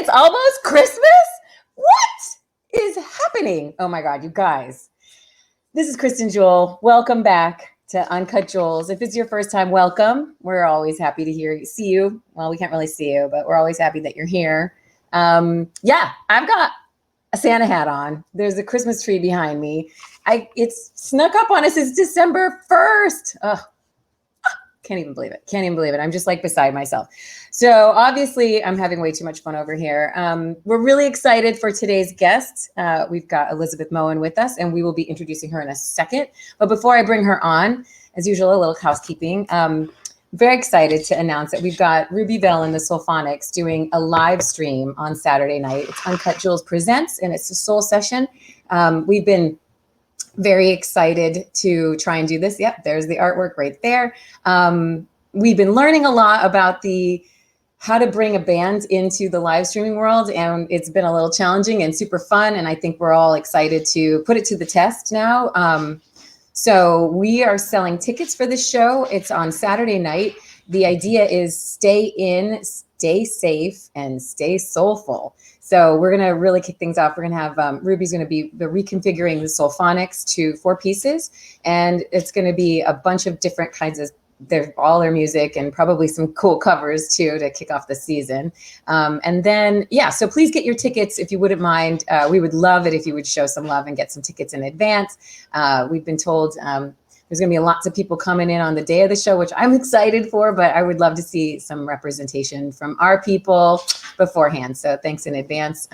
It's almost Christmas? What is happening? Oh my God, you guys. This is Kristin Juel. Welcome back to UnCut Juels. If it's your first time, welcome. We're always happy to see you. Well, we can't really see you, but we're always happy that you're here. Yeah, I've got a Santa hat on. There's a Christmas tree behind me. It's snuck up on us. It's December 1st. Oh, can't even believe it. I'm just like beside myself. So obviously I'm having way too much fun over here. We're really excited for today's guest. We've got Elizabeth Moen with us, and we will be introducing her in a second. But before I bring her on, as usual, a little housekeeping. Very excited to announce that we've got Ruby Bell and the Soulphonics doing a live stream on Saturday night. It's UnCut Juels Presents, and it's a soul session. We've been very excited to try and do this. Yep, there's the artwork right there. We've been learning a lot about how to bring a band into the live streaming world, and it's been a little challenging and super fun, and I think we're all excited to put it to the test now. So we are selling tickets for this show. It's on Saturday night. The idea is stay in, stay safe, and stay soulful. So we're going to really kick things off. We're going to have Ruby's going to be reconfiguring the Soulphonics to 4 pieces, and it's going to be a bunch of different kinds of all their music and probably some cool covers too to kick off the season. And then, yeah, so please get your tickets if you wouldn't mind. We would love it if you would show some love and get some tickets in advance. We've been told there's going to be lots of people coming in on the day of the show, which I'm excited for, but I would love to see some representation from our people beforehand. So thanks in advance.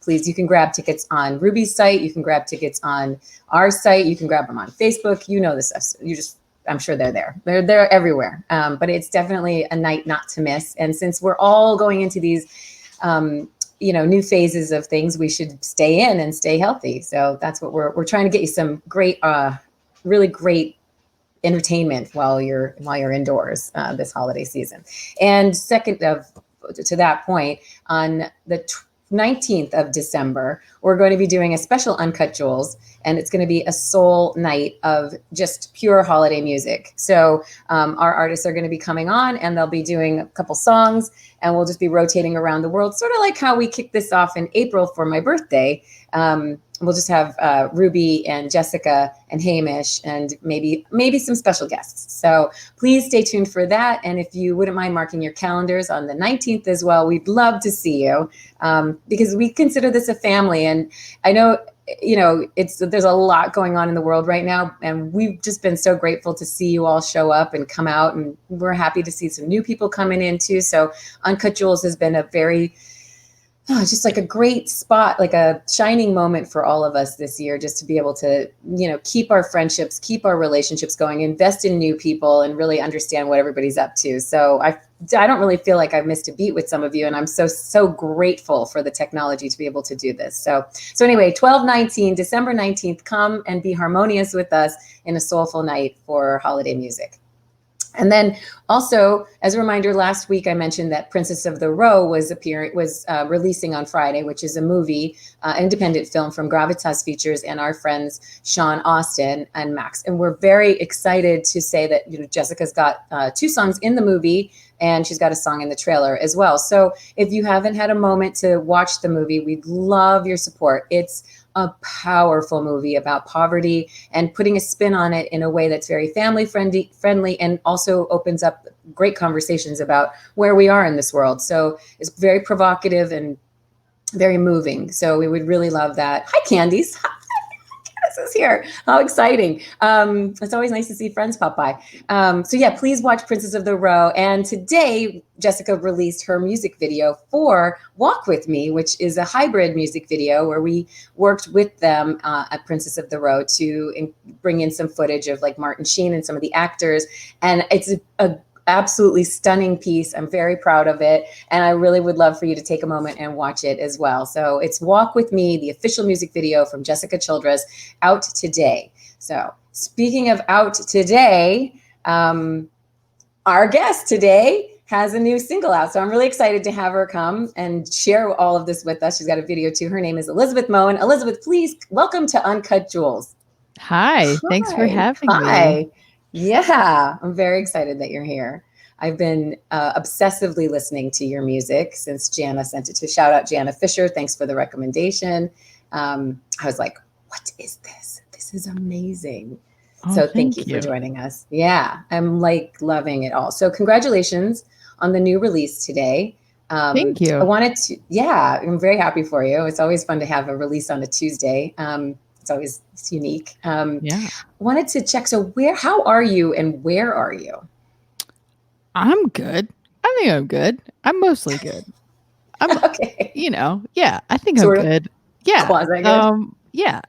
Please, you can grab tickets on Ruby's site. You can grab tickets on our site. You can grab them on Facebook. You know this stuff. I'm sure they're there. They're everywhere. But it's definitely a night not to miss. And since we're all going into these, new phases of things, we should stay in and stay healthy. So that's what we're trying to get you some great, really great entertainment while you're indoors this holiday season. And to that point, on the 19th of December, we're going to be doing a special UnCut Juels, and it's going to be a soul night of just pure holiday music. So our artists are going to be coming on, and they'll be doing a couple songs, and we'll just be rotating around the world, sort of like how we kicked this off in April for my birthday. We'll just have Ruby and Jessica and Hamish and maybe some special guests. So please stay tuned for that. And if you wouldn't mind marking your calendars on the 19th as well, we'd love to see you because we consider this a family. And I know, there's a lot going on in the world right now. And we've just been so grateful to see you all show up and come out. And we're happy to see some new people coming in too. So UnCut Juels has been a very just like a great spot, like a shining moment for all of us this year, just to be able to, keep our friendships, keep our relationships going, invest in new people, and really understand what everybody's up to. So I don't really feel like I've missed a beat with some of you, and I'm so grateful for the technology to be able to do this. So anyway, December 19th, come and be harmonious with us in a soulful night for holiday music. And then also, as a reminder, last week I mentioned that Princess of the Row was releasing on Friday, which is a movie, independent film from Gravitas Features and our friends Sean Austin and Max. And we're very excited to say that Jessica's got 2 songs in the movie, and she's got a song in the trailer as well. So if you haven't had a moment to watch the movie, we'd love your support. It's a powerful movie about poverty and putting a spin on it in a way that's very family friendly and also opens up great conversations about where we are in this world. So it's very provocative and very moving. So we would really love that. Hi, Candice. Candice is here. How exciting. It's always nice to see friends pop by. So yeah, please watch Princess of the Row. And today, Jessica released her music video for Walk With Me, which is a hybrid music video where we worked with them at Princess of the Row to bring in some footage of like Martin Sheen and some of the actors. And it's a absolutely stunning piece. I'm very proud of it. And I really would love for you to take a moment and watch it as well. So it's Walk With Me, the official music video from Jessica Childress, out today. So speaking of out today, our guest today has a new single out. So I'm really excited to have her come and share all of this with us. She's got a video too. Her name is Elizabeth Moen. Elizabeth, please welcome to UnCut Juels. Hi, thanks for having me. Yeah, I'm very excited that you're here. I've been obsessively listening to your music since Jana sent it to. Shout out Jana Fisher. Thanks for the recommendation. I was like, what is this? This is amazing. Oh, So thank you you for joining us. Yeah, I'm like loving it all. So congratulations on the new release today. Thank you. I wanted to, yeah, I'm very happy for you. It's always fun to have a release on a Tuesday. It's unique. Yeah. Wanted to check. So how are you and where are you? I'm good. I think I'm good. I'm mostly good. I'm, Okay. yeah, I think Sort I'm of good. Yeah. quasi good. Yeah.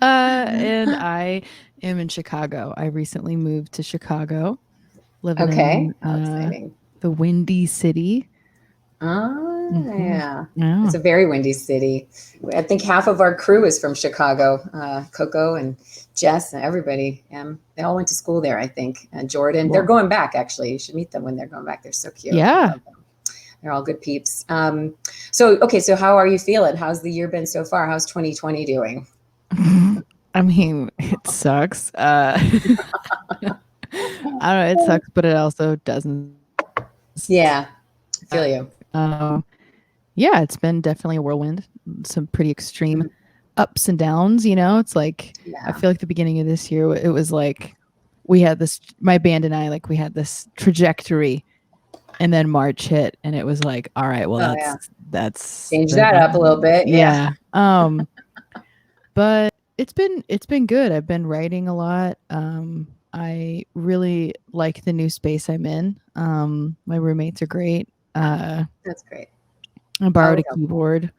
And I am in Chicago. I recently moved to Chicago, living Okay. in How exciting. the Windy City. Oh, Mm-hmm. yeah. Yeah. It's a very windy city. I think half of our crew is from Chicago. Coco and Jess and everybody. They all went to school there, I think. Jordan. They're Cool. going back, actually. You should meet them when they're going back. They're so cute. I Yeah. love them. They're all good peeps. So how are you feeling? How's the year been so far? How's 2020 doing? I mean, it sucks. I don't know, it sucks, but it also doesn't Yeah, I suck. feel you. Yeah, it's been definitely a whirlwind. Some pretty extreme Mhm. ups and downs, It's like I Yeah. feel like the beginning of this year it was like we had this my band and I like we had this trajectory and then March hit and it was like, all right, well Oh, yeah. that's Change the that up a little bit. Yeah. yeah. But it's been good. I've been writing a lot. I really like the new space I'm in. My roommates are great. That's great. I borrowed Oh, a keyboard,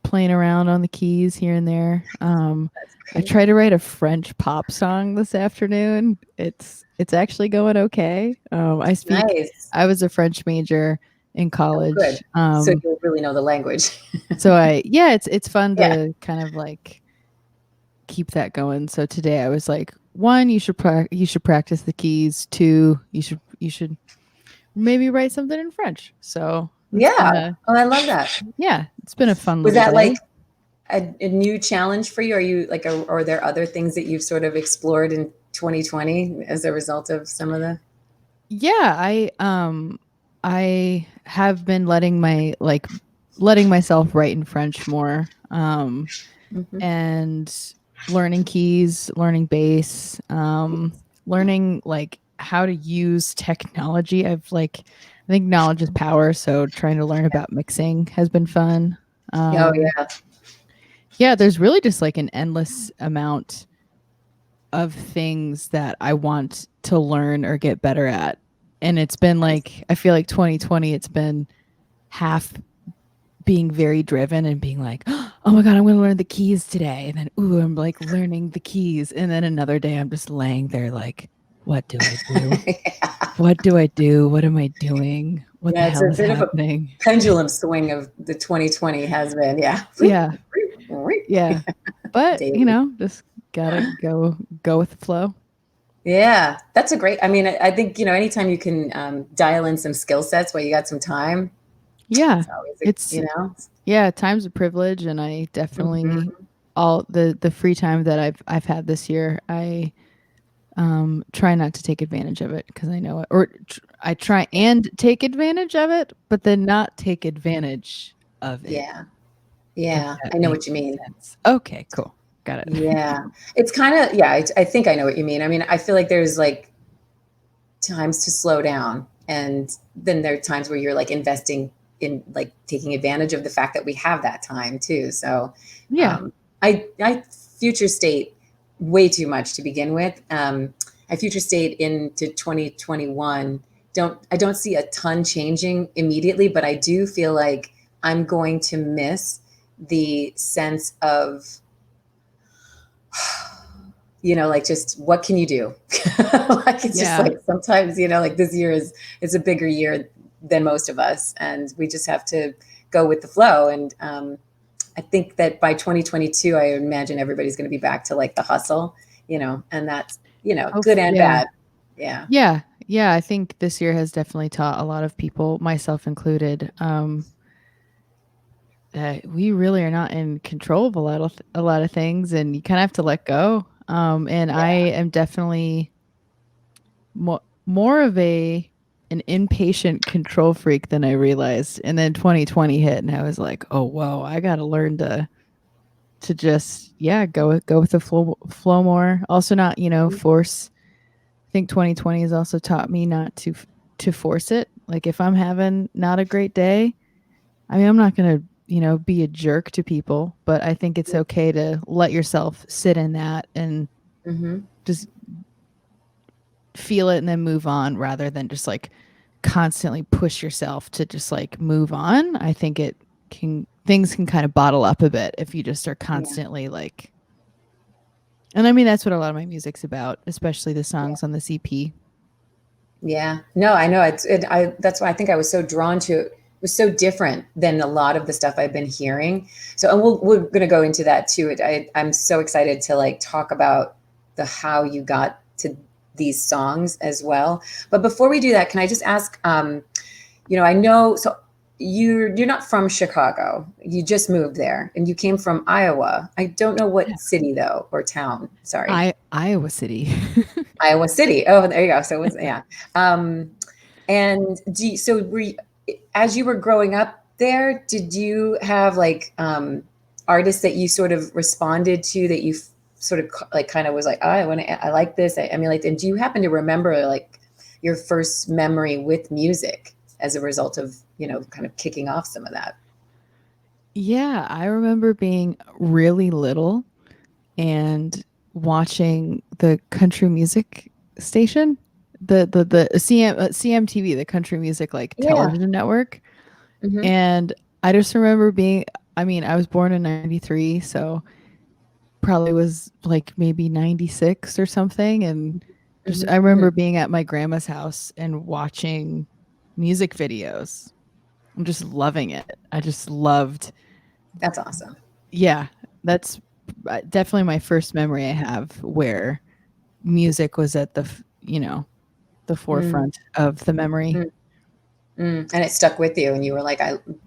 playing around on the keys here and there. that's I great. tried to write a French pop song this afternoon. It's actually going okay. Nice. I was a French major in Oh, good. college. So you really know the language. So it's fun Yeah. to kind of like keep that going. So today I was like, one, you should practice the keys. Two, you should maybe write something in French. So it's Yeah. been a Oh, I love that. it's been a fun Was little that like day. a new challenge for you? Are you like, are there other things that you've sort of explored in 2020 as a result of some of the? Yeah, I have been letting myself write in French more. Mhm. And learning keys, learning bass, learning like how to use technology. I think knowledge is power, so trying to learn about mixing has been fun. Oh, Um, yeah. yeah, there's really just like an endless amount of things that I want to learn or get better at. And it's been like I feel like 2020 it's been half being very driven and being like, oh my God, I'm going to learn the keys today. And then, ooh, I'm like learning the keys. And then another day I'm just laying there like, what do I do? Yeah. What do I do? What am I doing? What the Yeah, it's a hell is bit of a happening? pendulum swing of the 2020 has been. Yeah. Yeah. Yeah. But, Daily. just gotta go with the flow. Yeah, that's a great. I mean, I think anytime you can dial in some skill sets while you got some time, Yeah. it's always It's yeah, time's a privilege and I definitely Mhm. all the free time that I've had this year, I try not to take advantage of it because I know it, or I try and take advantage of it, but then not take advantage of it. Yeah, If yeah, that I know makes what you mean. sense. Okay, cool, got it. Yeah, it's kind of yeah. I think I know what you mean. I mean, I feel like there's like times to slow down, and then there are times where you're like investing in like taking advantage of the fact that we have that time too. So, Yeah. um, I future state way too much to begin with. I future state into 2021. I don't see a ton changing immediately, but I do feel like I'm going to miss the sense of like just what can you do? Like it's just Yeah. like sometimes, like this year is a bigger year than most of us, and we just have to go with the flow. And I think that by 2022, I imagine everybody's going to be back to like the hustle, and that's good and Yeah. bad. Yeah. Yeah. Yeah. I think this year has definitely taught a lot of people, myself included, that we really are not in control of a lot of things, and you kind of have to let go. And I Yeah. am definitely more of a an impatient control freak than I realized. And then 2020 hit and I was like, oh whoa, I gotta learn to just go with the flow more. Also not, force. I think 2020 has also taught me not to force it. Like if I'm having not a great day, I mean I'm not gonna, be a jerk to people, but I think it's okay to let yourself sit in that and just feel it and then move on rather than just like constantly push yourself to just like move on. I think things can kind of bottle up a bit if you just are constantly like, and I mean that's what a lot of my music's about, especially the songs on the CP. Yeah, no, I know that's why I think I was so drawn to it. It was so different than a lot of the stuff I've been hearing. So, and we're going to go into that too. I'm so excited to like talk about how you got to these songs as well. But before we do that, can I just ask, I know, so you're not from Chicago. You just moved there and you came from Iowa. I don't know what city though, or town. Sorry. Iowa City. Iowa City. Oh, there you go. So it was, yeah. And as you were growing up there, did you have like artists that you sort of responded to that you sort of like kind of was like, oh, I like this. I mean, like, and do you happen to remember like your first memory with music as a result of, kind of kicking off some of that? Yeah, I remember being really little and watching the country music station, the CMTV, the country music like Yeah. television network. Mm-hmm. And I just remember I was born in 93, so probably was like maybe 96 or something. And just, I remember being at my grandma's house and watching music videos. I'm just loving it. I just loved. That's awesome. Yeah, that's definitely my first memory I have where music was at the forefront of the memory. And it stuck with you and you were like,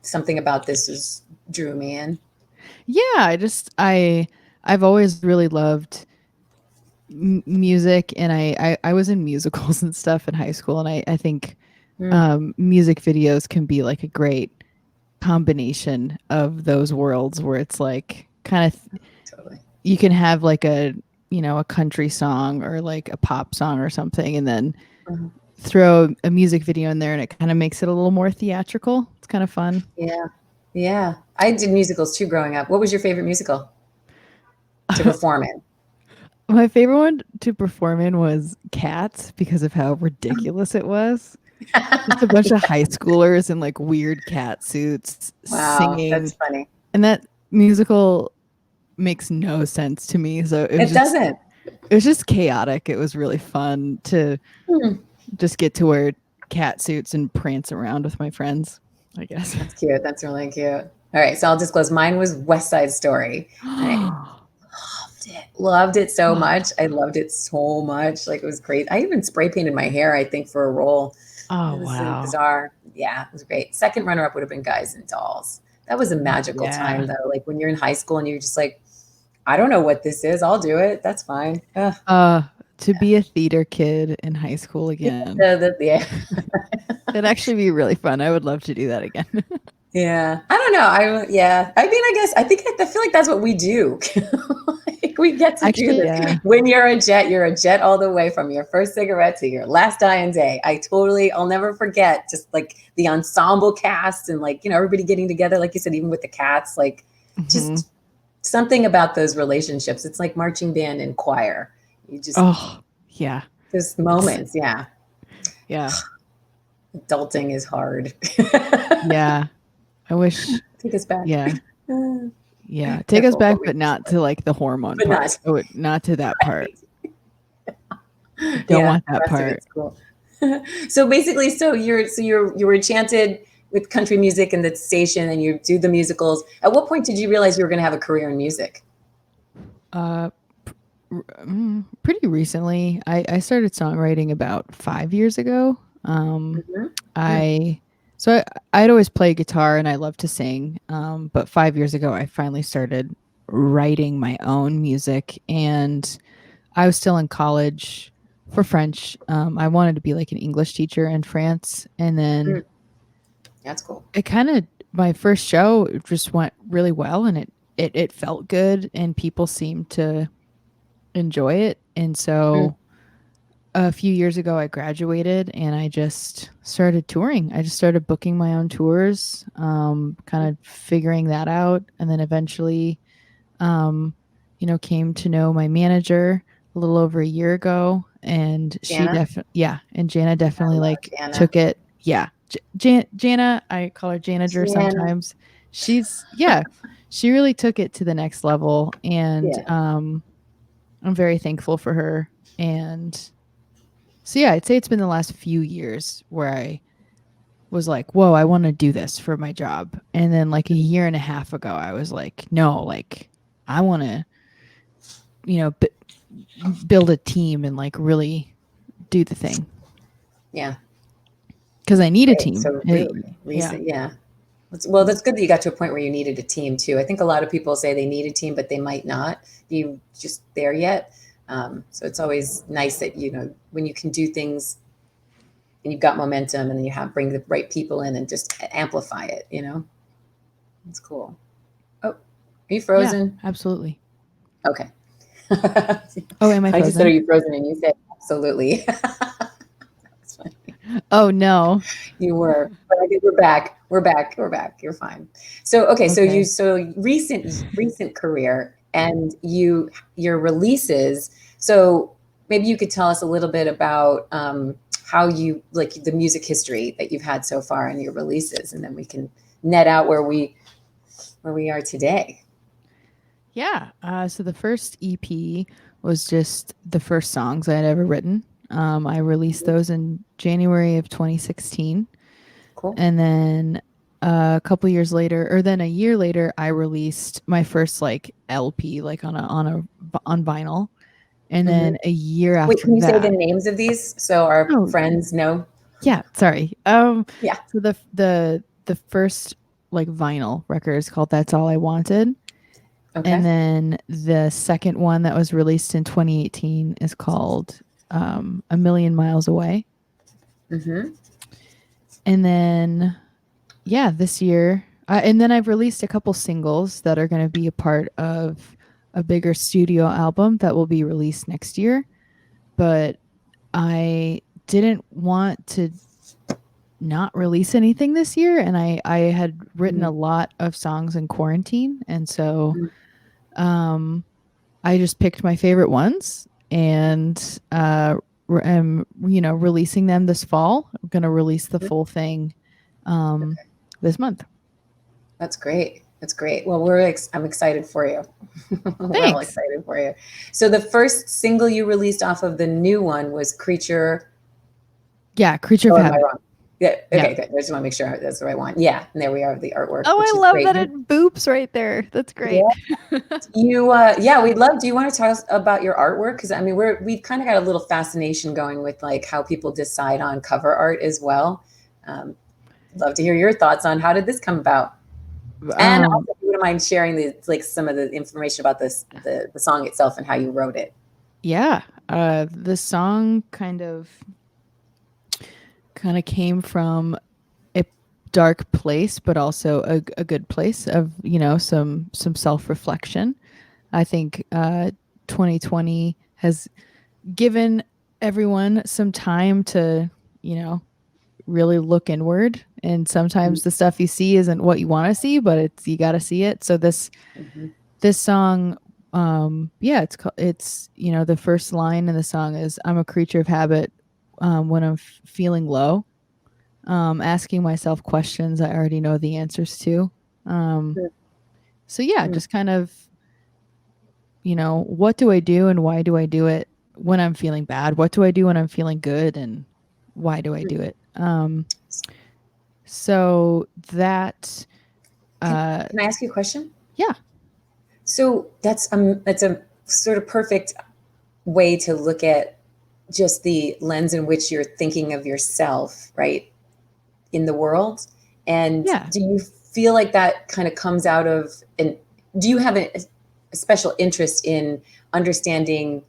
something about this just drew me in. Yeah, I've always really loved music, and I was in musicals and stuff in high school, and I think music videos can be like a great combination of those worlds where it's like kind of Totally. you can have like a country song or like a pop song or something, and then throw a music video in there and it kind of makes it a little more theatrical. It's kind of fun. Yeah. Yeah. I did musicals too growing up. What was your favorite musical to perform in? My favorite one to perform in was Cats because of how ridiculous it was. Just a bunch of high schoolers in like weird cat suits Wow, singing. that's funny. And that musical makes no sense to me. So It doesn't. it was just chaotic. It was really fun to just get to wear cat suits and prance around with my friends, I guess. That's cute. That's really cute. All right, so I'll disclose. Mine was West Side Story. I loved it so much. I loved it so much. Like it was great. I even spray painted my hair, I think, for a role. Oh, It was wow. bizarre. Yeah, it was great. Second runner up would have been Guys and Dolls. That was a magical time though. Like when you're in high school and you're just like, I don't know what this is. I'll do it. That's fine. To be a theater kid in high school again. Yeah. It'd actually be really fun. I would love to do that again. Yeah. I don't know. I mean, I feel like that's what we do. Like we get to do this. Yeah. When you're a jet all the way from your first cigarette to your last dying day. I'll never forget just like the ensemble cast and like, everybody getting together, like you said, even with the cats, like just something about those relationships. It's like marching band and choir. You just, yeah. those moments. Yeah. Yeah. Adulting is hard. Yeah. I wish. Take us back. Yeah. Yeah. Take us back, but not to like the hormone part. Not to that part. Don't want that part. Cool. So basically, you were enchanted with country music and the station and you do the musicals. At what point did you realize you were going to have a career in music? Pretty recently. I started songwriting about 5 years ago. I'd always play guitar and I love to sing. But 5 years ago, I finally started writing my own music, and I was still in college for French. I wanted to be like an English teacher in France, and then That's cool. it kind of, my first show just went really well, and it felt good, and people seemed to enjoy it. And so a few years ago I graduated and I just started touring. I just started booking my own tours, kind of figuring that out, and then eventually came to know my manager a little over a year ago, and Jana? and Jana definitely like Jana. took it. Yeah. Jana, I call her Janager sometimes. She really took it to the next level, and I'm very thankful for her. And so yeah, I'd say it's been the last few years where I was like, whoa, I want to do this for my job. And then like a year and a half ago, I was like, no, like I want to, build a team and like really do the thing. Yeah. Because I need a team. So really, recent, yeah. Well, that's good that you got to a point where you needed a team too. I think a lot of people say they need a team, but they might not be just there yet. So it's always nice that, when you can do things and you've got momentum and then you bring the right people in and just amplify it, It's cool. Oh, are you frozen? Yeah, absolutely. Okay. Oh, am I frozen? I just said, are you frozen? And you said, absolutely. That's funny. Oh, no. You were, but I think we're back. We're back. You're fine. So, okay. So recent career and your releases. So maybe you could tell us a little bit about how you like the music history that you've had so far in your releases, and then we can net out where we are today. Yeah. So the first EP was just the first songs I had ever written. I released those in January of 2016. Cool. And then a couple years later, or then a year later, I released my first like LP, like on vinyl. And then a year after Wait, can you that, say the names of these so our friends know? Yeah, sorry. Yeah. So the first like vinyl record is called "That's All I Wanted." Okay. And then the second one that was released in 2018 is called "A Million Miles Away." Mm-hmm. And then, this year, and then I've released a couple singles that are going to be a part of a bigger studio album that will be released next year. But I didn't want to not release anything this year, and I had written a lot of songs in quarantine, and so I just picked my favorite ones and am releasing them this fall. I'm gonna release the full thing this month. That's great. Well, I'm excited for you. We're all excited for you. So the first single you released off of the new one was Creature. Yeah, Creature of Habit. Am I wrong? Yeah. Okay, good. I just want to make sure that's the right one. Yeah, and there we are, the artwork. Oh, I love that it boops right there. That's great. Yeah. We'd love. Do you want to tell us about your artwork? Because I mean, we've kind of got a little fascination going with like how people decide on cover art as well. Love to hear your thoughts on how did this come about. And also, if you wouldn't mind sharing some of the information about the song itself and how you wrote it. Yeah, the song kind of came from a dark place, but also a good place of some self-reflection. I think 2020 has given everyone some time to really look inward, and sometimes the stuff you see isn't what you want to see, but you got to see it. So this song, it's the first line in the song is, "I'm a creature of habit when I'm feeling low, asking myself questions I already know the answers to." So yeah, just kind of what do I do and why do I do it when I'm feeling bad? What do I do when I'm feeling good, and why do I do it? So that can I ask you a question? Yeah. So that's a sort of perfect way to look at just the lens in which you're thinking of yourself, right, in the world. And do you feel like that kind of comes out of, and do you have a special interest in understanding,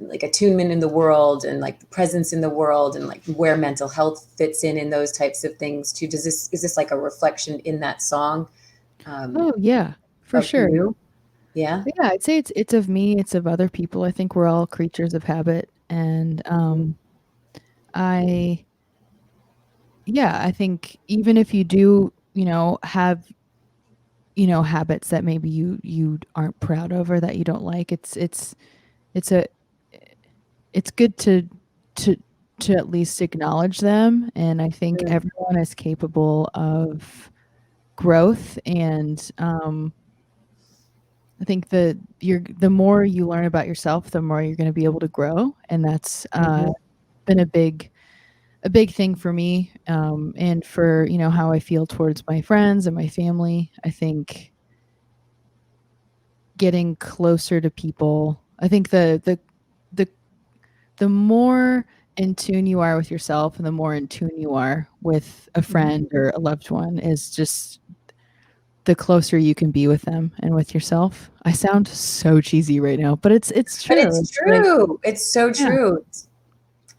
like attunement in the world and like the presence in the world and like where mental health fits in those types of things too. Is this like a reflection in that song? Oh yeah, for Of sure. you? Yeah. Yeah, I'd say it's of me, it's of other people. I think we're all creatures of habit, and I yeah, I think even if you do, have, habits that maybe you aren't proud of or that you don't like, it's a it's good to to at least acknowledge them, and I think Mm, everyone is capable of growth, and I think the more you learn about yourself, the more you're going to be able to grow, and that's mhm, been a big thing for me, and for how I feel towards my friends and my family. I think getting closer to people. I think the the more in tune you are with yourself, and the more in tune you are with a mhm. friend or a loved one, is just the closer you can be with them and with yourself. I sound so cheesy right now, but it's But true. it's It's like, true. It's so yeah, true.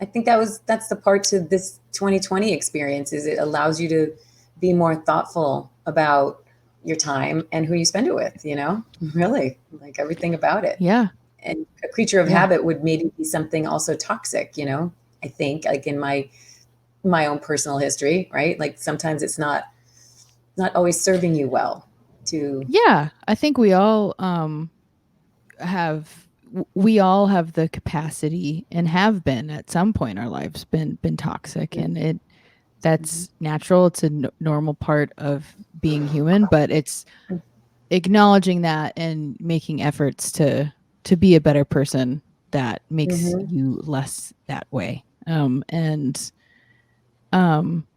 I think that's the part to this 2020 experience is it allows you to be more thoughtful about your time and who you spend it with, really like everything about it. yeah, And a creature of yeah, habit would maybe be something also toxic, I think like in my own personal history, right? Like sometimes it's not always serving you well to. yeah. I think we all have the capacity, and have been at some point in our lives been toxic, and Mhm. that's natural. It's a normal part of being human, but it's acknowledging that and making efforts to be a better person that makes Mhm. you less that way. And um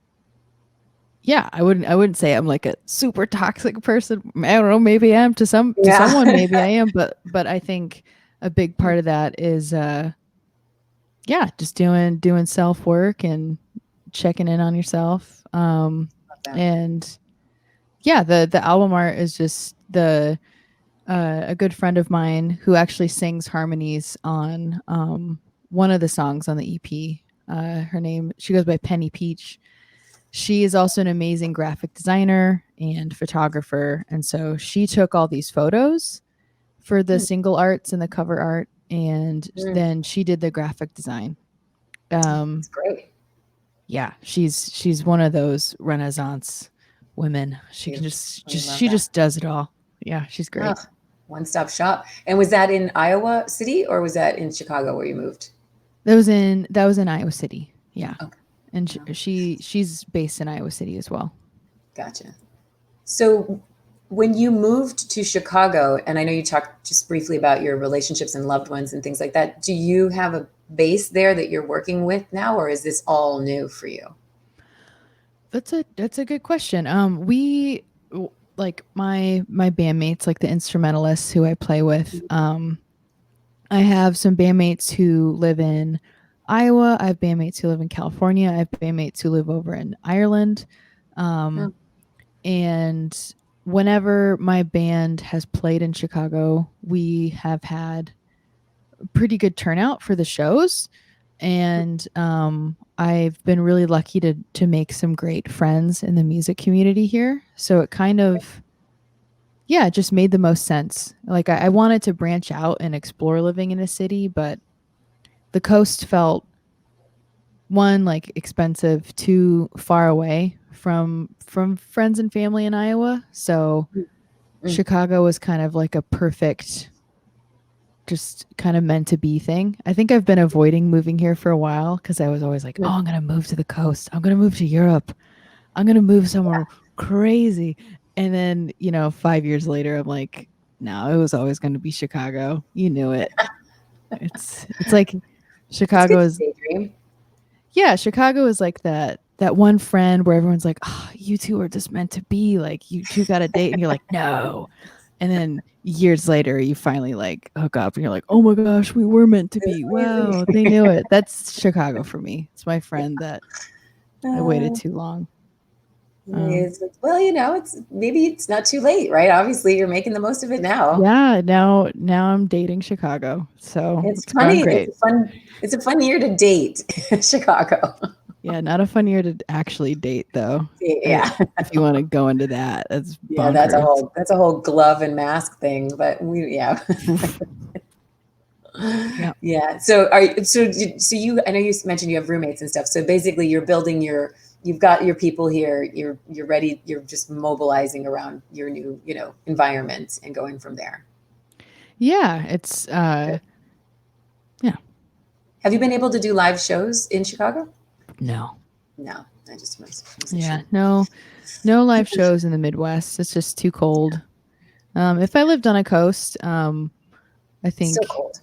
yeah, I wouldn't say I'm like a super toxic person. I don't know, maybe I am to Yeah. someone, maybe I am, but I think a big part of that is yeah, just doing self work and checking in on yourself. Love that. And yeah, the album art is just a good friend of mine who actually sings harmonies on one of the songs on the EP. She goes by Penny Peach. She is also an amazing graphic designer and photographer. And so she took all these photos for the Mm, single arts and the cover art. And mm. then she did the graphic design. It's great. Yeah, she's one of those Renaissance women. She can You just I just love she that. just does it all. Yeah, she's Oh, great. one-stop shop. And was that in Iowa City or was that in Chicago where you moved? That was in Iowa City. Yeah. Okay. And Oh, she's based in Iowa City as well. gotcha. So when you moved to Chicago, and I know you talked just briefly about your relationships and loved ones and things like that, do you have a base there that you're working with now, or is this all new for you? That's a good question. Like my bandmates, like the instrumentalists who I play with. I have some bandmates who live in Iowa. I have bandmates who live in California. I have bandmates who live over in Ireland. Um, Oh, and whenever my band has played in Chicago, we have had pretty good turnout for the shows, and I've been really lucky to make some great friends in the music community here. So it kind of, yeah, it just made the most sense. Like I wanted to branch out and explore living in a city, but the coast felt, one, like expensive, two, far away from friends and family in Iowa. So mm, Chicago was kind of like a perfect, just kind of meant to be thing. I think I've been avoiding moving here for a while because I was always like, oh, mm. I'm going to move to the coast. I'm going to move to Europe. I'm going to move somewhere crazy. And then, 5 years later, I'm like, no, it was always going to be Chicago. You knew it. It's like It's Chicago good to is, daydream. yeah, Chicago is like that one friend where everyone's like, oh, you two are just meant to be. Like, you two got a date. And you're like, no. And then years later, you finally like hook up and you're like, oh my gosh, we were meant to It's be. amazing. Wow, they knew it. That's Chicago for me. It's my friend that I waited Uh, too long. Well, it's maybe it's not too late, right? Obviously, you're making the most of it now. Yeah, now I'm dating Chicago, so It's it's going funny. great. It's a fun year to date Chicago. Yeah, not a fun year to actually date though. Yeah. If you want to go into that, that's Yeah, bonkers. that's a whole glove and mask thing, but yeah. Yeah. Yeah. So you I know you mentioned you have roommates and stuff. So basically you've got your people here, you're ready, you're just mobilizing around your new, environment and going from there. Yeah, it's yeah. Have you been able to do live shows in Chicago? No. No, I just wasn't Yeah, sure. no live shows in the Midwest. It's just too cold. If I lived on a coast, I Still think cold.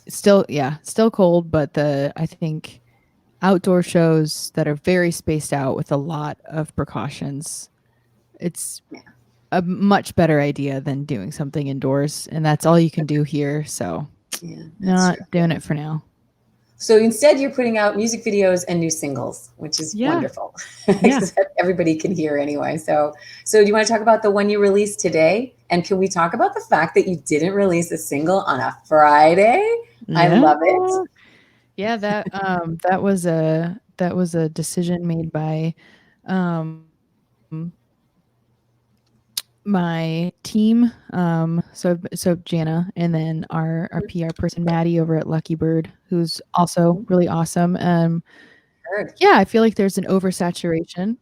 still cold, but I think outdoor shows that are very spaced out with a lot of precautions, it's Yeah. a much better idea than doing something indoors, and that's all you can do here. So, Yeah, that's true. not doing it for now. So instead, you're putting out music videos and new singles, which is Yeah. wonderful Yeah. because everybody can hear anyway. So do you want to talk about the one you released today? And can we talk about the fact that you didn't release a single on a Friday? I Yeah. love it. Yeah, that was a decision made by um my team. So Jana, and then our PR person Maddie over at Lucky Bird, who's also really awesome. Heard. Yeah, I feel like there's an oversaturation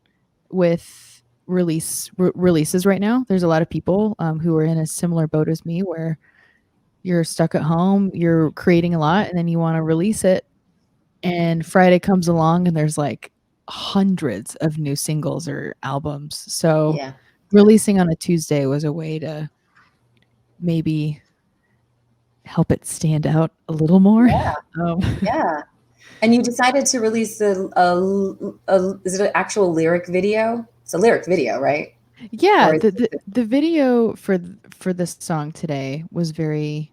with releases right now. There's a lot of people who are in a similar boat as me, where you're stuck at home, you're creating a lot, and then you want to release it, and Friday comes along and there's like hundreds of new singles or albums. So Yeah. releasing on a Tuesday was a way to maybe help it stand out a little more. Yeah. Yeah. And you decided to release is it an actual lyric video? It's a lyric video, right? Yeah, Or is it, the video for this song today was very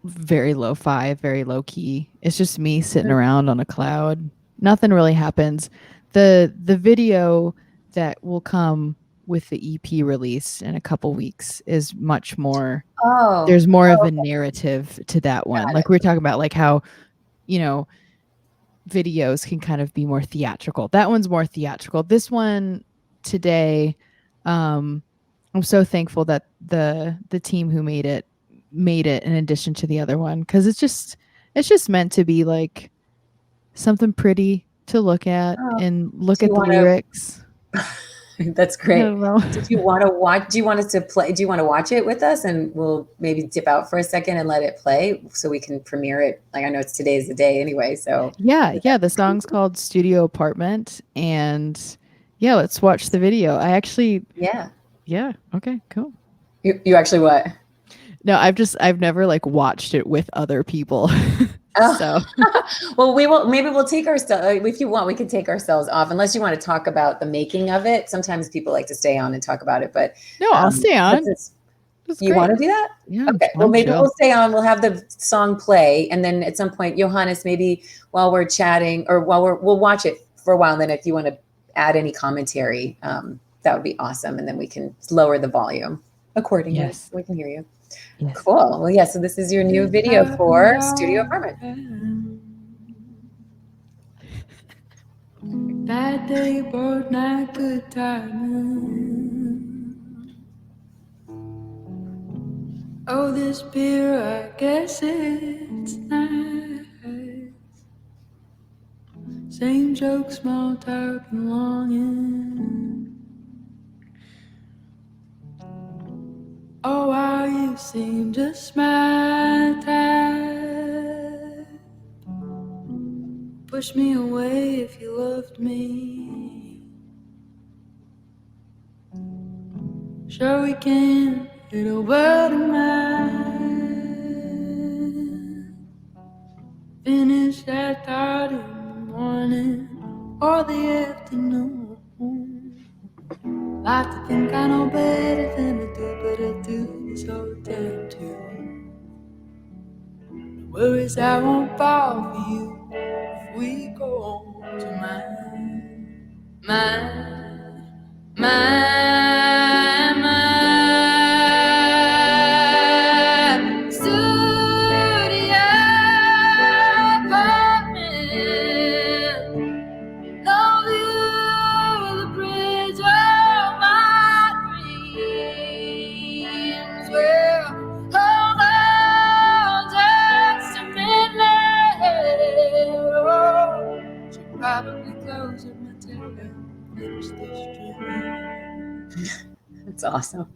lo-fi, very low key. It's just me sitting around on a cloud. Nothing really happens. The video that will come with the EP release in a couple weeks is much more, oh, there's more of oh, a narrative to that one. got Like it. we were talking about, like how, you know, videos can kind of be more theatrical. That one's more theatrical. This one today, um, I'm so thankful that the team who made it in addition to the other one, because it's just meant to be like something pretty to look at Oh, and look do you at the want to? lyrics. That's I great. don't know. Did you want to watch? Do you want us to play? Do you want to watch it with us, and we'll maybe dip out for a second and let it play so we can premiere it? Like I know it's today's the day anyway, so Yeah, the song's called Studio Apartment, and yeah, let's watch the video. I actually, yeah. yeah, okay, cool. You actually what? No, I've never like watched it with other people. Oh, So, well, we'll take ourselves if you want. We can take ourselves off unless you want to talk about the making of it. Sometimes people like to stay on and talk about it, but no, I'll stay on. since It's you want great. to do that, Yeah, okay. Well, I'm maybe chill. we'll stay on. We'll have the song play, and then at some point, Johannes, maybe while we're chatting or we'll watch it for a while. And then if you want to add any commentary, that would be awesome, and then we can lower the volume accordingly Yes. so we can hear you. Yes. Cool. Well, yeah. So this is your new video for Studio Apartment. That day brought not good timing. Oh, this beer, I guess it's nice. Same joke, small talk, and longing. Oh, wow, you seem just my type. Push me away if you loved me. Sure we can hit a world of mine. Finish that thought in the morning or the afternoon. Like to think I know better than I do, but I do this all the time too. The worries I won't fall for you if we go on to mine. studio apartment. No view of the bridge of my dreams. Well, hold on just a minute. Oh, should probably close up my tab and finish this drink. That's awesome.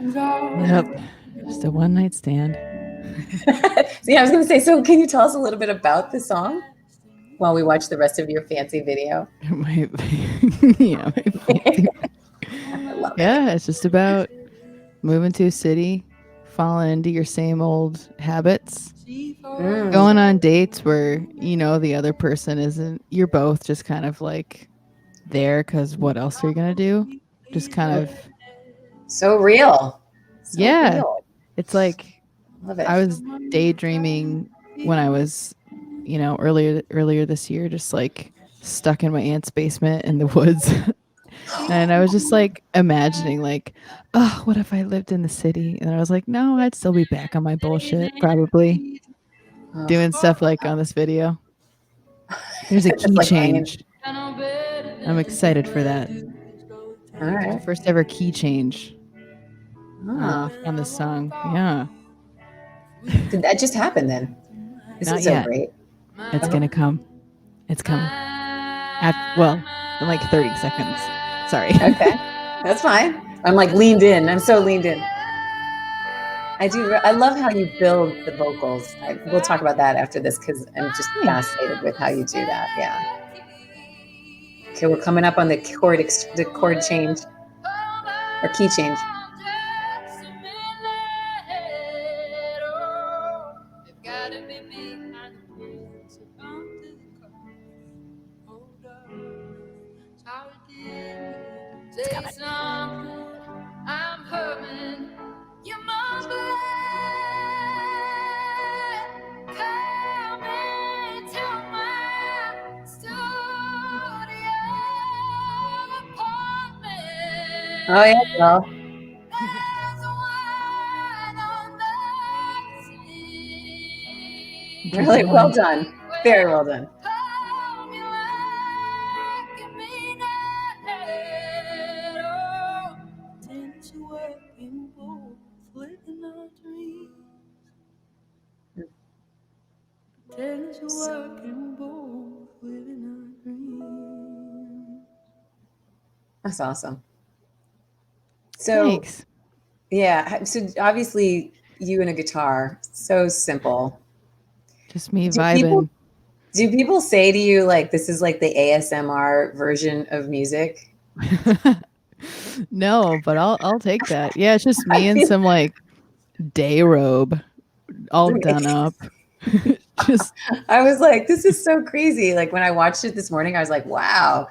Yep. Just a one night stand. See, I was going to say, so can you tell us a little bit about the song while we watch the rest of your fancy video? My I love it. Yeah, it's just about moving to a city, falling into your same old habits, going on dates where, you know, the other person isn't, you're both just kind of like there because what else are you going to do? Just kind of. So real. So yeah. real. It's like, Love it. I was daydreaming when I was, you know, earlier this year, just like stuck in my aunt's basement in the woods. And I was just like imagining like, oh, what if I lived in the city? And I was like, no, I'd still be back on my bullshit, probably doing stuff like on this video. There's a key like change. I'm excited for that. All right. First ever key change on this song. Yeah. Did that just happen then? This Not is so yet. great. It's gonna come. It's coming. Well, in like 30 seconds. Sorry. Okay, that's fine. I'm like leaned in. I'm so leaned in. I love how you build the vocals. We'll talk about that after this because I'm just fascinated with how you do that. Yeah. Okay, we're coming up on the chord change or key change. It's coming. I'm hurting. You're my blood. Come into my studio apartment. Oh, yeah, girl. Really well done. Very well done. That's awesome. So, thanks. Yeah. So obviously you and a guitar, so simple. Just me vibing. Do people say to you, like, this is like the ASMR version of music? No, but I'll take that. Yeah, it's just me in some like day robe, all done up. Just I was like, this is so crazy. Like when I watched it this morning, I was like, wow.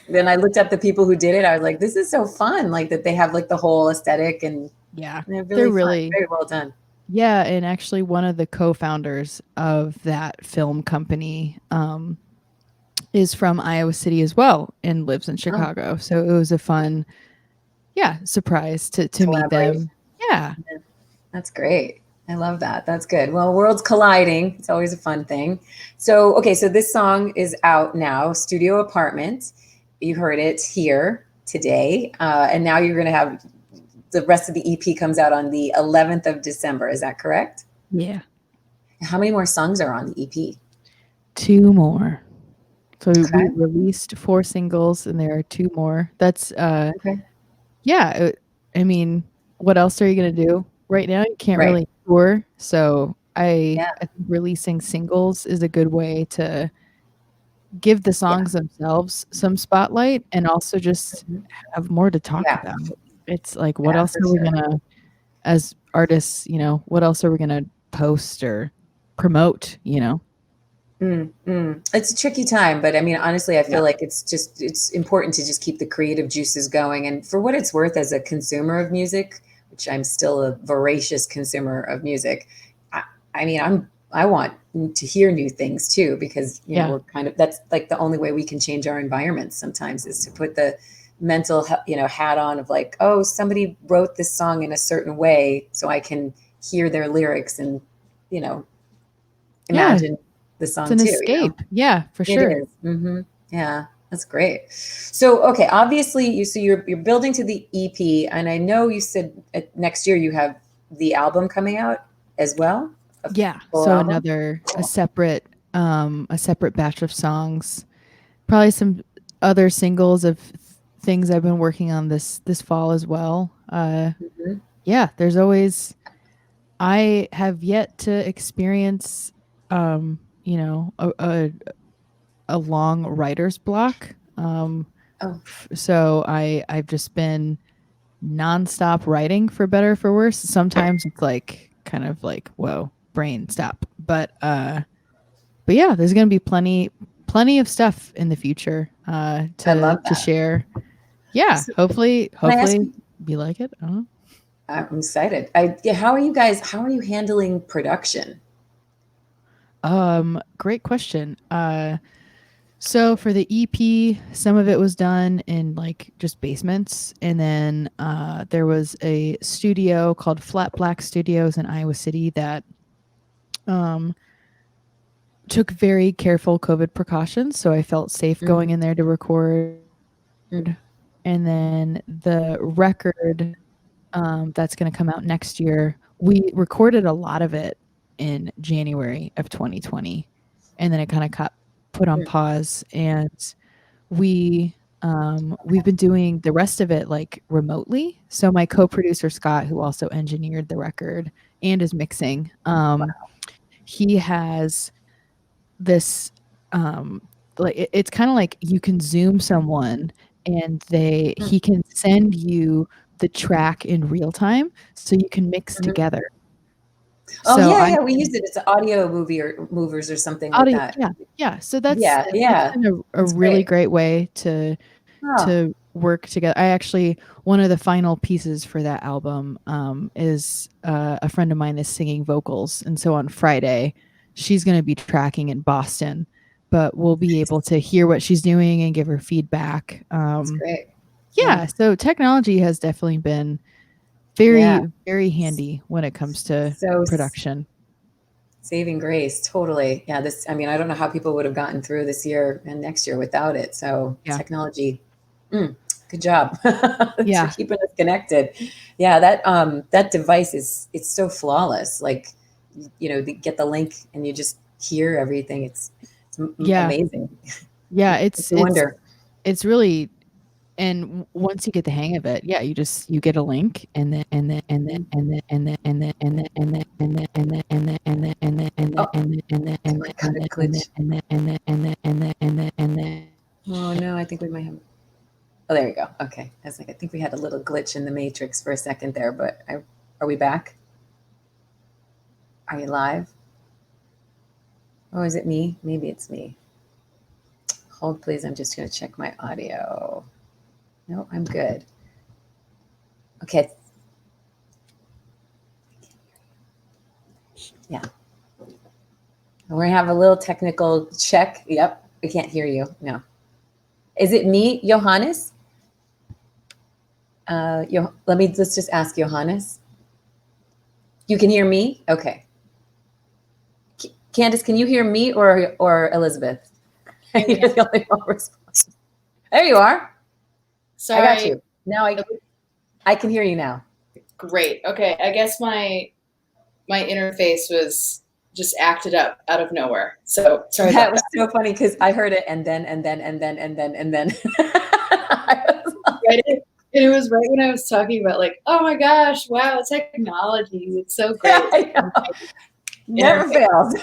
Then I looked up the people who did it. I was like, this is so fun. Like that they have like the whole aesthetic and they're really very well done. Yeah, and actually one of the co-founders of that film company is from Iowa City as well and lives in Chicago. Oh. So it was a fun, surprise to meet them. Yeah. That's great. I love that. That's good. Well, worlds colliding. It's always a fun thing. So, okay. So this song is out now, Studio Apartment. You heard it here today. And now you're going to have the rest of the EP comes out on the 11th of December. Is that correct? Yeah. How many more songs are on the EP? 2 more. So we released 4 singles and there are 2 more. That's, yeah. I mean, what else are you going to do? Right now, you can't really tour. So I think releasing singles is a good way to give the songs themselves some spotlight and also just have more to talk about. It's like, what else are we going to, as artists, you know, what else are we going to post or promote, you know? It's a tricky time, but I mean, honestly, I feel like it's important to just keep the creative juices going. And for what it's worth as a consumer of music, which I'm still a voracious consumer of music. I mean, I'm I want to hear new things too, because, you know, Yeah. we're kind of, that's like the only way we can change our environments sometimes, is to put the mental, you know, hat on of like, oh, somebody wrote this song in a certain way, so I can hear their lyrics and, you know, Yeah. imagine the It's song an too, you know? escape. Yeah, for It sure. is. Yeah, that's great. So, okay, obviously, you're building to the EP, and I know you said next year you have the album coming out as well, a Yeah. full So album. another a separate batch of songs. Probably some other singles of things I've been working on this fall as well. Mhm. Yeah, there's always I have yet to experience you know, a long writer's block. Oh, So I've just been nonstop writing, for better or for worse. Sometimes it's like kind of like, whoa, brain stop. But yeah, there's gonna be plenty of stuff in the future I love to that. share. Yeah, So, can I ask hopefully you? you like it. I don't know. I'm excited. Yeah, how are you handling production? Great question. So for the EP, some of it was done in like just basements, and then there was a studio called Flat Black Studios in Iowa City that um took very careful COVID precautions, so I felt safe Mm, going in there to record. mm, And then the record that's going to come out next year, we recorded a lot of it in January of 2020, and then it kind of got put on mm, pause, and we've been doing the rest of it like remotely. So my co-producer Scott, who also engineered the record and is mixing, he has this it's kind of like you can Zoom someone and they mm, he can send you the track in real time so you can mix mhm. together. Oh So yeah, I yeah. We can used it. It's an audio movie or movers or something like audio, that. yeah, yeah. So Yeah, that's yeah. been a That's really great. great way Oh, to work together. I actually one of the final pieces for that album is a friend of mine is singing vocals, and so on Friday she's going to be tracking in Boston, but we'll be able to hear what she's doing and give her feedback. that's great. Yeah, Yeah, so technology has definitely been yeah. very handy when it comes to So production. saving grace, totally. Yeah, this, I mean, I don't know how people would have gotten through this year and next year without it. So Yeah, technology, good job. Thanks for yeah, keeping us connected. Yeah, that device is, it's so flawless. Like, you know, get the link and you just hear everything. It's yeah, amazing. yeah. It's a wonder. It's really, and once you get the hang of it, yeah, you get a link, and then Mm. Oh, I think we got a glitch. Oh no, I think we might have. Oh, there you go. Okay. I was like, I think we had a little glitch in the matrix for a second there, but are we back? Are you live? Oh, is it me? Maybe it's me. Hold, please. I'm just going to check my audio. No, I'm good. Okay. Yeah. We're going to have a little technical check. Yep. We can't hear you. No. Is it me, Johannes? Let's just ask Johannes. You can hear me? Okay. Candace, can you hear me or Elizabeth? You're the only one responding. There you are. I got Sorry. you. Now I can hear you now. Great. Okay. I guess my interface was just acted up out of nowhere. So sorry That about was that. so funny because I heard it and then. Right? And it was right when I was talking about like, oh my gosh, wow, technology. It's so great. I know. Never Interface fails.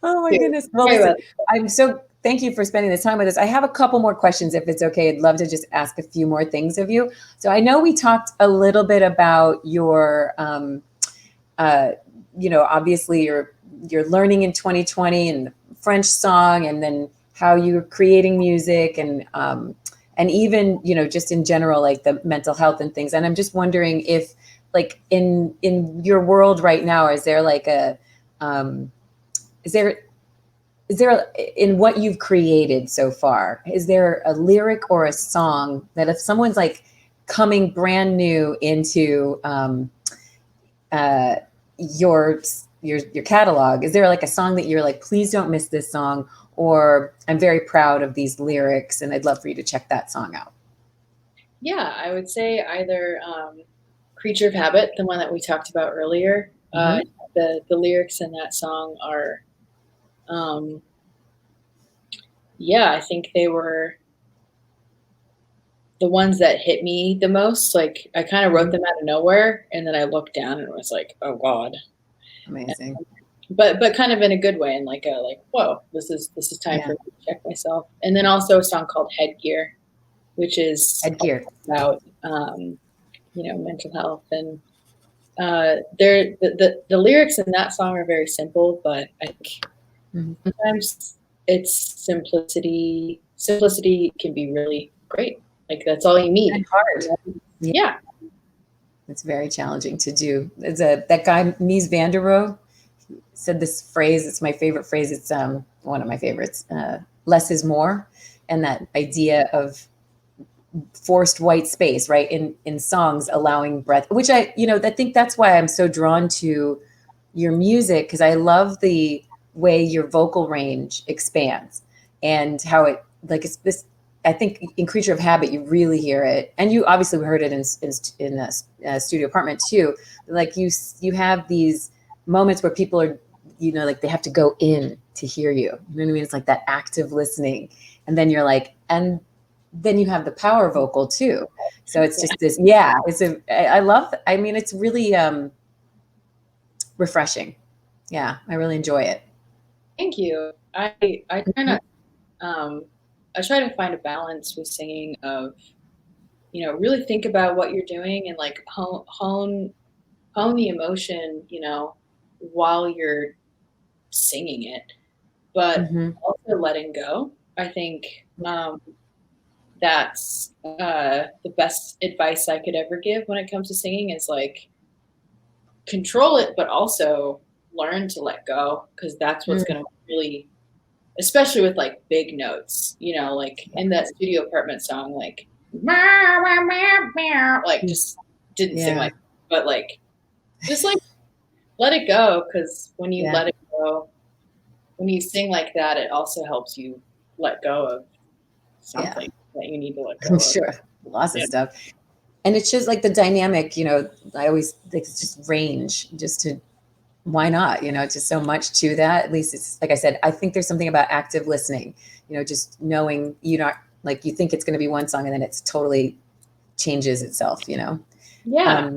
Oh my too. goodness. Well, Sorry listen, about thank you for spending this time with us. I have a couple more questions if it's okay. I'd love to just ask a few more things of you. So I know we talked a little bit about your, uh, you know, obviously you're learning in 2020 and the French song, and then how you're creating music and even, you know, just in general, like the mental health and things. And I'm just wondering if like in your world right now, is there like a, is there in what you've created so far, is there a lyric or a song that if someone's like coming brand new into your catalog, is there like a song that you're like, please don't miss this song, or I'm very proud of these lyrics and I'd love for you to check that song out? Yeah, I would say either Creature of Habit, the one that we talked about earlier. The lyrics in that song are, yeah, I think they were the ones that hit me the most. Like I kind of wrote them out of nowhere, and then I looked down and was like, oh God. Amazing. But kind of in a good way, and like whoa, this is time for me to check myself. And then also a song called Headgear, which is Headgear about mental health. And the lyrics in that song are very simple, but I think sometimes it's simplicity can be really great. Like that's all you need. And hard. Yeah. It's very challenging to do. It's that guy Mies van der Rohe said this phrase. It's my favorite phrase. It's one of my favorites. Less is more, and that idea of forced white space, right? In songs, allowing breath, which I think that's why I'm so drawn to your music, because I love the way your vocal range expands and how it, like, it's this, I think in Creature of Habit, you really hear it. And you obviously heard it in a studio apartment too. Like you have these moments where people are, like they have to go in to hear you. You know what I mean? It's like that active listening. And then you're like, and then you have the power vocal too. So it's just this, I love, I mean, it's really refreshing. Yeah, I really enjoy it. Thank you. I try to find a balance with singing of, really think about what you're doing and like hone the emotion, while you're singing it, but also letting go. I think that's the best advice I could ever give when it comes to singing is like control it, but also learn to let go, because that's what's going to really, especially with like big notes, like in that studio apartment song, like just didn't sing like, but like just like let it go, because when you let it go, when you sing like that, it also helps you let go of something that you need to let go I'm of. sure lots of stuff. And it's just like the dynamic, I always think it's just range, just to, why not? It's just so much to that. At least it's, like I said, I think there's something about active listening, just knowing like you think it's going to be one song and then it's totally changes itself, Yeah.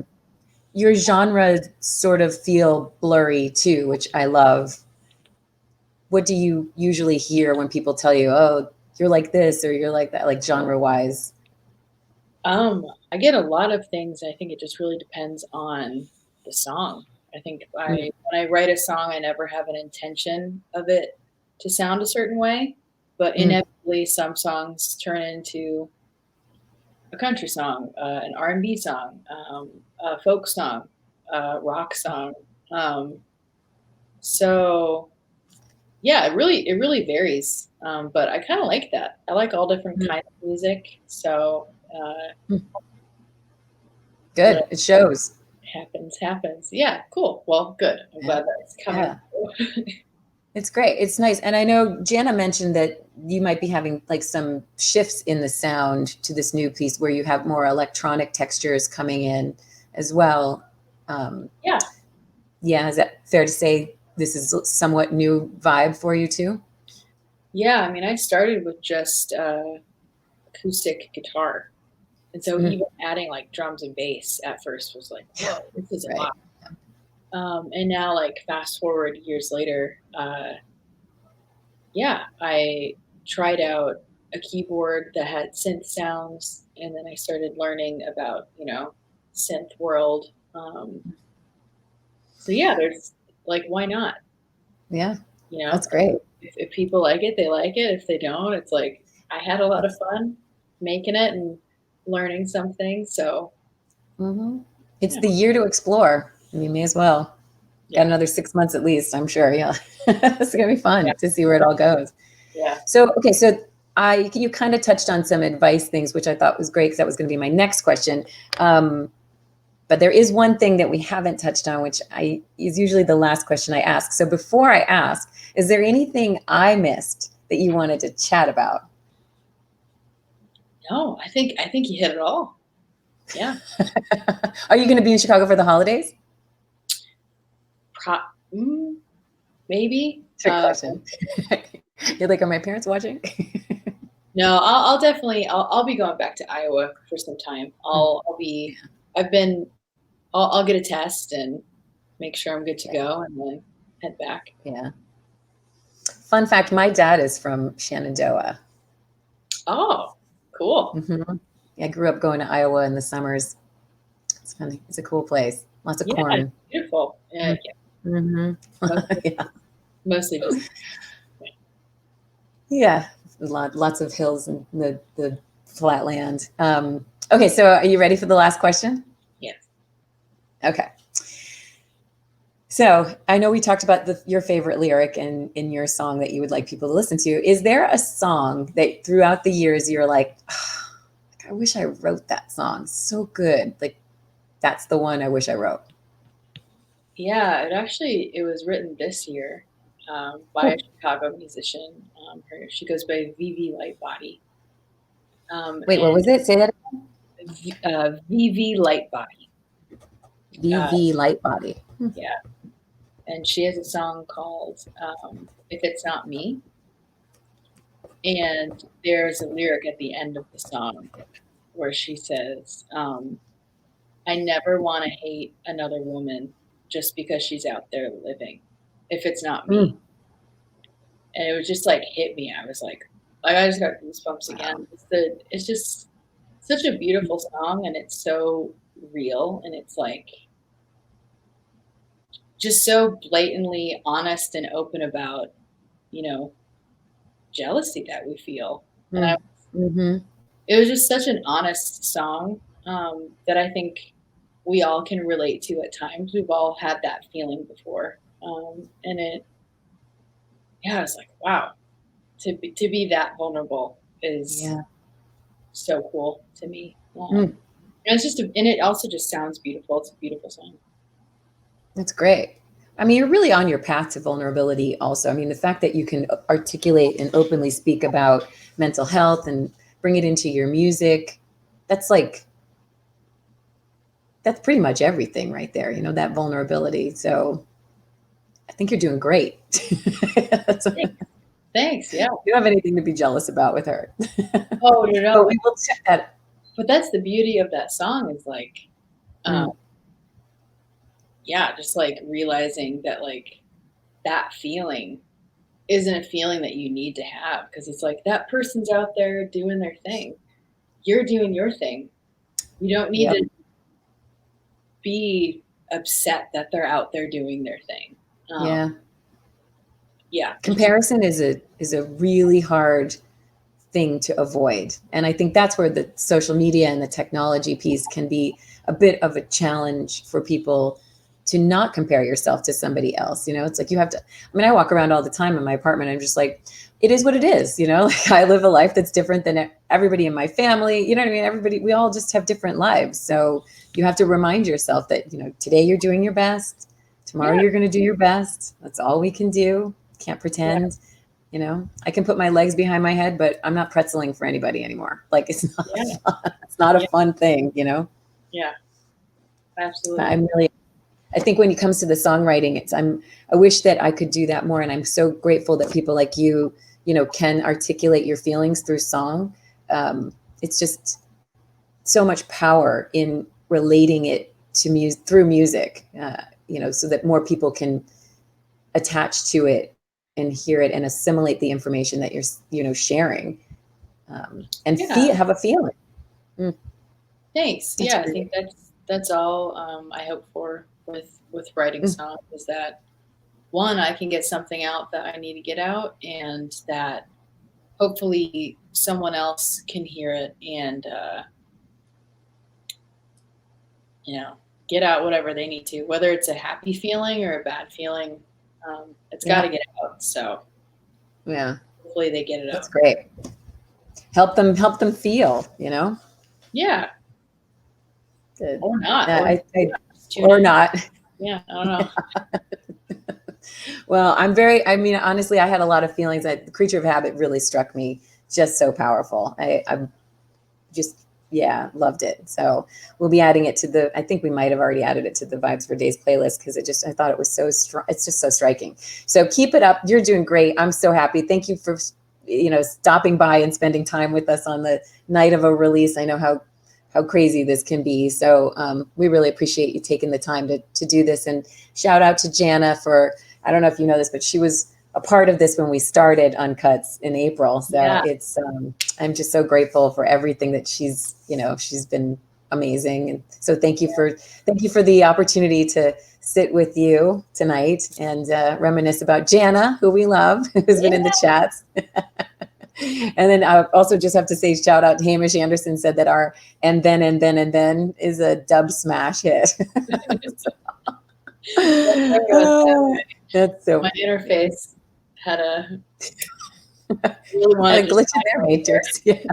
Your genre sort of feel blurry too, which I love. What do you usually hear when people tell you, oh, you're like this or you're like that, like genre wise? I get a lot of things. I think it just really depends on the song. I think when I write a song, I never have an intention of it to sound a certain way, but inevitably some songs turn into a country song, an R&B song, a folk song, a rock song. So yeah, it really varies. But I kind of like that. I like all different kinds of music. So good. It shows. Happens. Yeah, cool. Well, good. I'm glad that's coming. Yeah. It's great. It's nice. And I know Jana mentioned that you might be having like some shifts in the sound to this new piece where you have more electronic textures coming in as well. Yeah. Is that fair to say this is a somewhat new vibe for you too? Yeah. I mean, I started with just acoustic guitar. And so even adding like drums and bass at first was like, whoa, this is a lot. And now like fast forward years later, I tried out a keyboard that had synth sounds, and then I started learning about, synth world. So yeah, there's like, why not? Yeah. That's great. If people like it, they like it. If they don't, it's like, I had a lot of fun making it and learning something. So It's the year to explore. You may as well. Got another 6 months at least, I'm sure. Yeah. It's going to be fun to see where it all goes. Yeah. So, okay. So you kind of touched on some advice things, which I thought was great because that was going to be my next question. But there is one thing that we haven't touched on, which is usually the last question I ask. So before I ask, is there anything I missed that you wanted to chat about? No, I think you hit it all. Yeah. Are you going to be in Chicago for the holidays? Maybe. Trick question. You're like, are my parents watching? No, I'll definitely be going back to Iowa for some time. I'll get a test and make sure I'm good to go and then head back. Yeah. Fun fact, my dad is from Shenandoah. Oh, cool. Mm-hmm. Yeah, I grew up going to Iowa in the summers. It's funny. It's a cool place. Lots of corn. Beautiful. Yeah. Mm-hmm. Mostly just. Yeah, lots of hills and the flat land. Okay, so are you ready for the last question? Yes. Okay. So I know we talked about your favorite lyric in your song that you would like people to listen to. Is there a song that throughout the years you're like, oh, I wish I wrote that song? So good. Like, that's the one I wish I wrote. Yeah, it was written this year by a Chicago musician. She goes by VV Lightbody. Wait, what was it? Say that again. VV Lightbody. VV Lightbody. Yeah. And she has a song called If It's Not Me. And there's a lyric at the end of the song where she says, I never want to hate another woman just because she's out there living, if it's not me. And it was just like hit me. I was like I just got goosebumps again. It's just such a beautiful song, and it's so real, and it's like just so blatantly honest and open about, jealousy that we feel. And it was just such an honest song that I think we all can relate to at times. We've all had that feeling before. And I was like, wow, to be that vulnerable is so cool to me. And it also just sounds beautiful. It's a beautiful song. That's great. I mean, you're really on your path to vulnerability also. I mean, the fact that you can articulate and openly speak about mental health and bring it into your music, that's pretty much everything right there, that vulnerability. So I think you're doing great. Thanks. Yeah. You don't have anything to be jealous about with her. Oh, no. But we will check that. But that's the beauty of that song is like, just like realizing that like that feeling isn't a feeling that you need to have, because it's like that person's out there doing their thing. You're doing your thing. You don't need to be upset that they're out there doing their thing. Comparison is a really hard thing to avoid. And I think that's where the social media and the technology piece can be a bit of a challenge for people to not compare yourself to somebody else. It's like you have to, I walk around all the time in my apartment. I'm just like, it is what it is. Like I live a life that's different than everybody in my family. You know what I mean? We all just have different lives. So you have to remind yourself that, today you're doing your best. Tomorrow you're going to do your best. That's all we can do. Can't pretend. I can put my legs behind my head, but I'm not pretzeling for anybody anymore. Like it's not fun. It's not a fun thing, Yeah, absolutely. I think when it comes to the songwriting, I wish that I could do that more. And I'm so grateful that people like you, can articulate your feelings through song. It's just so much power in relating it to through music, so that more people can attach to it and hear it and assimilate the information that you're, sharing, and have a feeling. Thanks. I think that's all I hope for with writing songs is that one, I can get something out that I need to get out, and that hopefully someone else can hear it and get out whatever they need to, whether it's a happy feeling or a bad feeling. It's got to get out. So yeah, hopefully they get it that's out. great. Help them feel, you know? Yeah. Good. Or not. Or not. Yeah, I don't know. Well, I mean, honestly, I had a lot of feelings that the Creature of Habit really struck me just so powerful. I'm just, yeah, loved it. So we'll be adding it to I think we might have already added it to the Vibes for Days playlist because I thought it was so strong. It's just so striking. So keep it up. You're doing great. I'm so happy. Thank you for, stopping by and spending time with us on the night of a release. I know how crazy this can be. So we really appreciate you taking the time to do this. And shout out to Jana for, I don't know if you know this, but she was a part of this when we started Uncuts in April. So it's, I'm just so grateful for everything that she's been amazing. And so thank you for the opportunity to sit with you tonight and reminisce about Jana, who we love, who's been in the chats. And then I also just have to say, shout out to Hamish Anderson said that our and then is a dub smash hit. That's so my interface had a really glitch in their matrix. Yeah.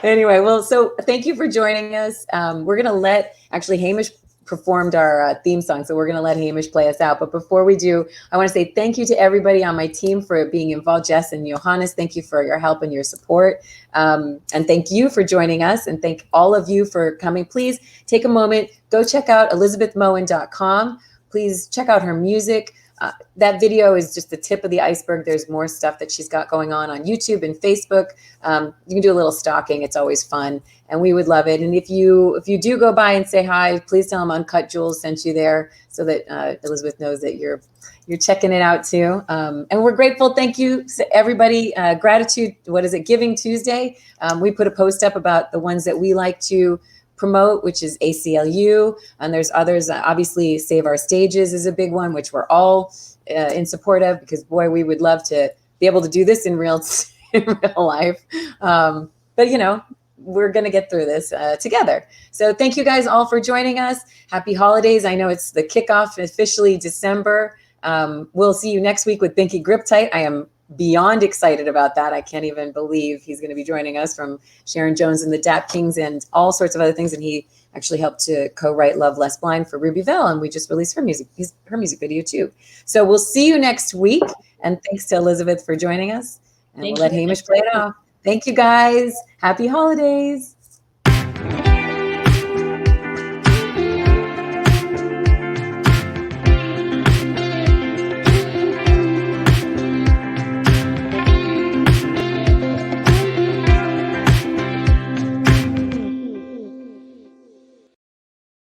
Anyway, well, so thank you for joining us. We're gonna let Hamish performed our theme song, so we're gonna let Hamish play us out. But before we do, I want to say thank you to everybody on my team for being involved. Jess and Johannes, thank you for your help and your support, and thank you for joining us, and thank all of you for coming. Please take a moment, go check out elizabethmoen.com. Please check out her music. That video is just the tip of the iceberg. There's more stuff that she's got going on YouTube and Facebook. You can do a little stalking. It's always fun, and we would love it. And if you do go by and say hi, please tell them UnCut Juels sent you there, so that Elizabeth knows that you're checking it out too. And we're grateful. Thank you to everybody. Gratitude. What is it? Giving Tuesday. We put a post up about the ones that we like to promote, which is ACLU, and there's others. Obviously, Save Our Stages is a big one, which we're all in support of, because boy, we would love to be able to do this in real life. But we're going to get through this together. So thank you guys all for joining us. Happy holidays. I know it's the kickoff, officially December. We'll see you next week with Binky Grip Tight. I am beyond excited about that. I can't even believe he's going to be joining us from Sharon Jones and the Dap Kings and all sorts of other things. And he actually helped to co-write Love Less Blind for Ruby Vell, and we just released her music video too. So we'll see you next week. And thanks to Elizabeth for joining us. And we'll let Hamish play it off. Thank you guys. Happy holidays.